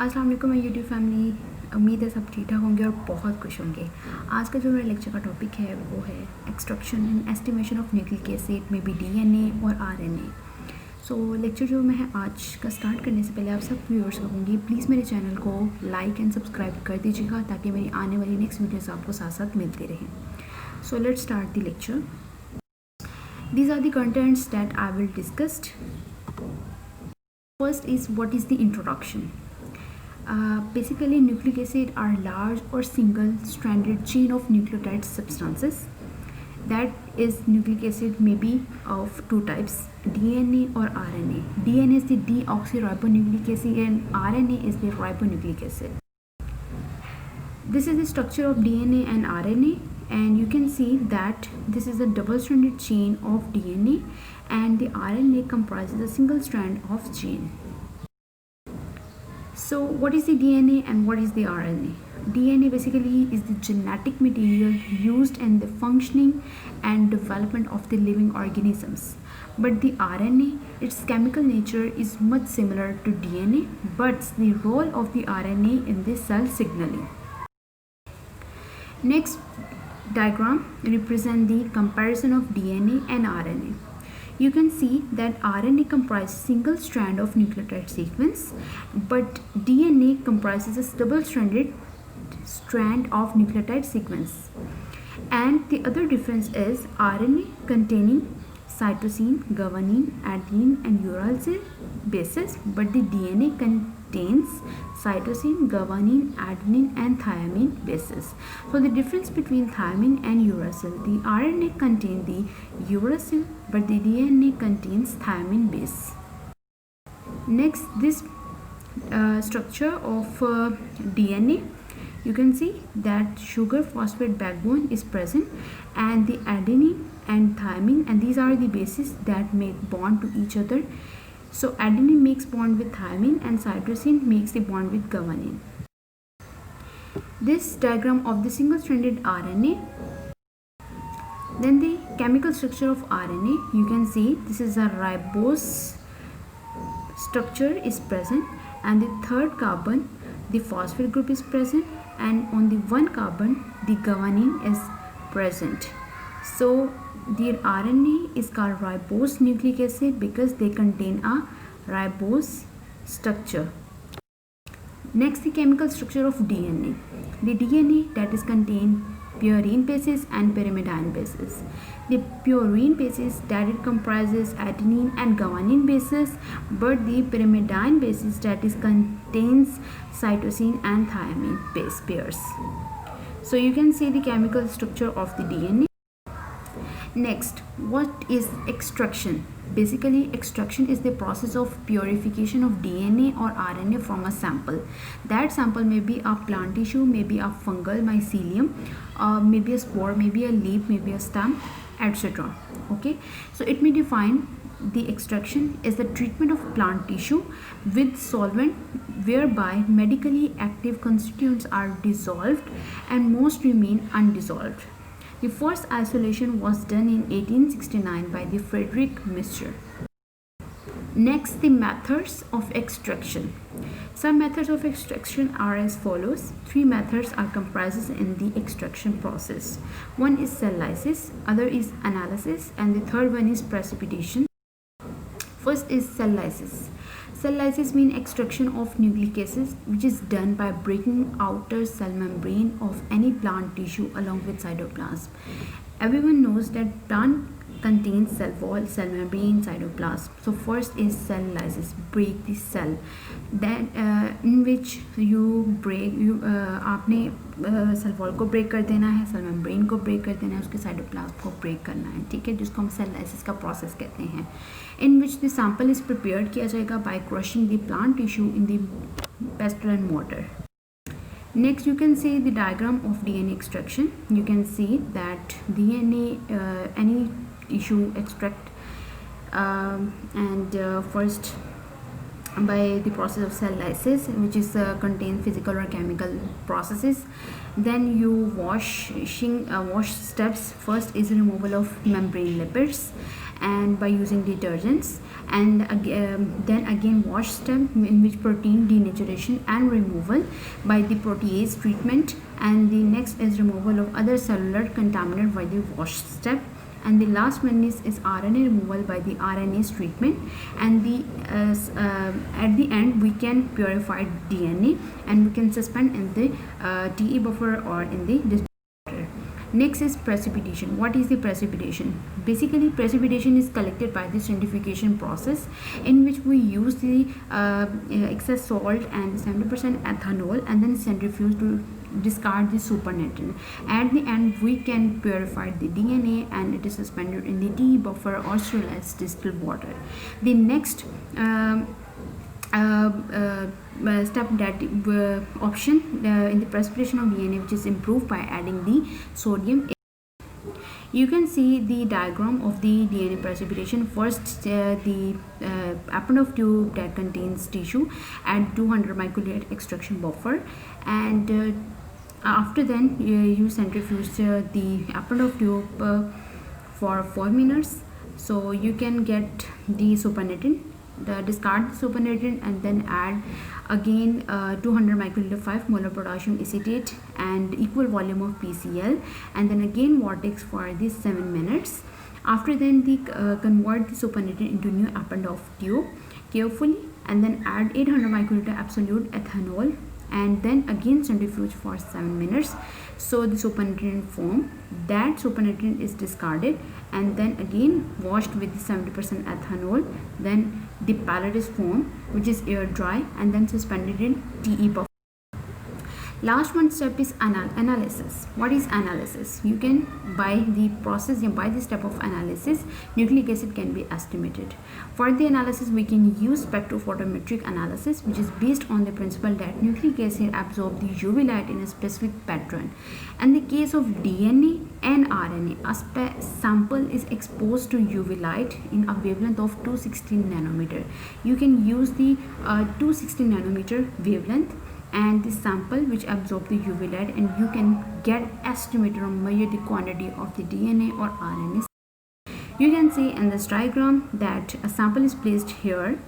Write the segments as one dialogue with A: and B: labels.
A: अस्सलाम वालेकुम YouTube family. उम्मीद है सब ठीक ठाक होंगे और बहुत खुश होंगे। आज का जो मेरा लेक्चर का टॉपिक है वो है extraction and estimation of nucleic acid में बी डीएनए और आरएनए। सो लेक्चर जो मैं आज का स्टार्ट करने से पहले आप सब व्यूअर्स को कहूँगी प्लीज़ मेरे चैनल को लाइक एंड सब्सक्राइब कर दीजिएगा ताकि मेरी आने वाली नेक्स्ट वीडियोज़ आपको साथ साथ मिलती रहें। So let's start the lecture. These are the contents that I will discuss. First is what is the introduction. Basically, nucleic acid are large or single-stranded chain of nucleotide substances. That is, nucleic acid may be of two types: DNA or RNA. DNA is the deoxyribonucleic acid and RNA is the ribonucleic acid. This is the structure of DNA and RNA, and you can see that this is a double-stranded chain of DNA and the RNA comprises a single strand of chain. So what is the DNA and what is the RNA? DNA basically is the genetic material used in the functioning and development of the living organisms. But the RNA, its chemical nature is much similar to DNA, but the role of the RNA in the cell signaling. Next diagram represents the comparison of DNA and RNA. You can see that RNA comprises single strand of nucleotide sequence, but DNA comprises a double-stranded strand of nucleotide sequence. And the other difference is RNA containing cytosine, guanine, adenine and uracil bases, but the DNA contains cytosine, guanine, adenine and thymine bases. So the difference between thymine and uracil, the RNA contains the uracil but the DNA contains thymine base. Next, this structure of DNA, you can see that sugar phosphate backbone is present and the adenine and thymine, and these are the bases that make bond to each other. So adenine makes bond with thymine and cytosine makes the bond with guanine. This diagram of the single-stranded RNA. Then the chemical structure of RNA, you can see this is a ribose structure is present, and the third carbon, the phosphate group is present, and on the one carbon the guanine is present. So the RNA is called ribose nucleic acid because they contain a ribose structure. Next, the chemical structure of DNA. The DNA that is contain purine bases and pyrimidine bases. The purine bases that it comprises adenine and guanine bases, but the pyrimidine bases that is contains cytosine and thymine base pairs. So you can see the chemical structure of the DNA. Next, what is extraction? Basically, extraction is the process of purification of DNA or RNA from a sample. That sample may be a plant tissue, maybe a fungal mycelium, maybe a spore, maybe a leaf, maybe a stem, etc. Okay, so it may define the extraction is the treatment of plant tissue with solvent whereby medically active constituents are dissolved and most remain undissolved. The first isolation was done in 1869 by the Frederick Mister. Next, the methods of extraction. Some methods of extraction are as follows. Three methods are comprised in the extraction process. One is cell lysis, other is analysis, and the third one is precipitation. First is cell lysis. Cell lysis means extraction of nucleic acids, which is done by breaking outer cell membrane of any plant tissue along with cytoplasm. Everyone knows that plant contains cell wall, cell membrane, cytoplasm. So first is cell lysis, break the cell. Then in which you break आपने cell wall को break कर देना है, cell membrane को break कर देना है, उसके साइटोप्लाज्म को ब्रेक करना है, ठीक है, जिसको हम सेल लाइसिस का प्रोसेस कहते हैं. In which the sample is prepared किया जाएगा by crushing the plant tissue in the pestle and mortar. Next, you can see the diagram of DNA extraction. You can see that DNA, any tissue extract and first by the process of cell lysis, which is contain physical or chemical processes. Then you wash steps. First is removal of membrane lipids, and by using detergents, and then again wash step, in which protein denaturation and removal by the protease treatment, and the next is removal of other cellular contaminant by the wash step, and the last one is RNA removal by the RNase treatment, and at the end we can purify DNA and we can suspend in the DE buffer or in the water. Next is precipitation. What is the precipitation? Basically, precipitation is collected by the centrifugation process, in which we use the excess salt and 70% ethanol and then centrifuge to discard the supernatant. At the end we can purify the DNA and it is suspended in the DE buffer or sterilized distilled water. The next step, that option in the precipitation of DNA, which is improved by adding the sodium. You can see the diagram of the DNA precipitation. First, the Eppendorf tube that contains tissue at 200 microliter extraction buffer, and after then you centrifuge the Eppendorf tube for 4 minutes, so you can get the supernatant. Discard the supernatant and then add again 200 microliter 5 molar potassium acetate and equal volume of PCl, and then again vortex for these 7 minutes. After then convert the supernatant into new Eppendorf tube carefully, and then add 800 microliter absolute ethanol and then again centrifuge for 7 minutes, so the supernatant form. That supernatant is discarded and then again washed with the 70% ethanol. Then the pellet is formed, which is air dry and then suspended in DE buffer. Last one step is analysis. What is analysis? You can, by the process, by the step of analysis, nucleic acid can be estimated. For the analysis, we can use spectrophotometric analysis, which is based on the principle that nucleic acid absorb the UV light in a specific pattern. In the case of DNA and RNA, a sample is exposed to UV light in a wavelength of 216 nanometer. You can use the 216 nanometer wavelength and the sample which absorb the UV light, and you can get estimated or measure the quantity of the DNA or RNA. You can see in this diagram that a sample is placed here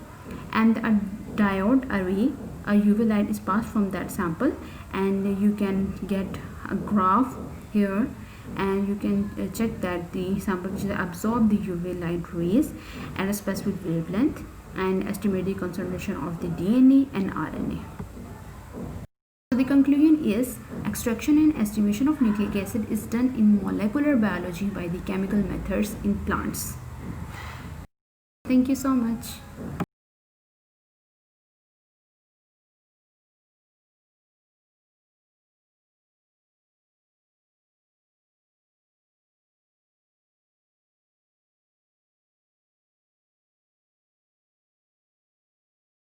A: and a diode array, a UV light is passed from that sample, and you can get a graph here, and you can check that the sample which absorb the UV light rays at a specific wavelength and estimate the concentration of the DNA and RNA. The conclusion is extraction and estimation of nucleic acid is done in molecular biology by the chemical methods in plants. Thank you so much.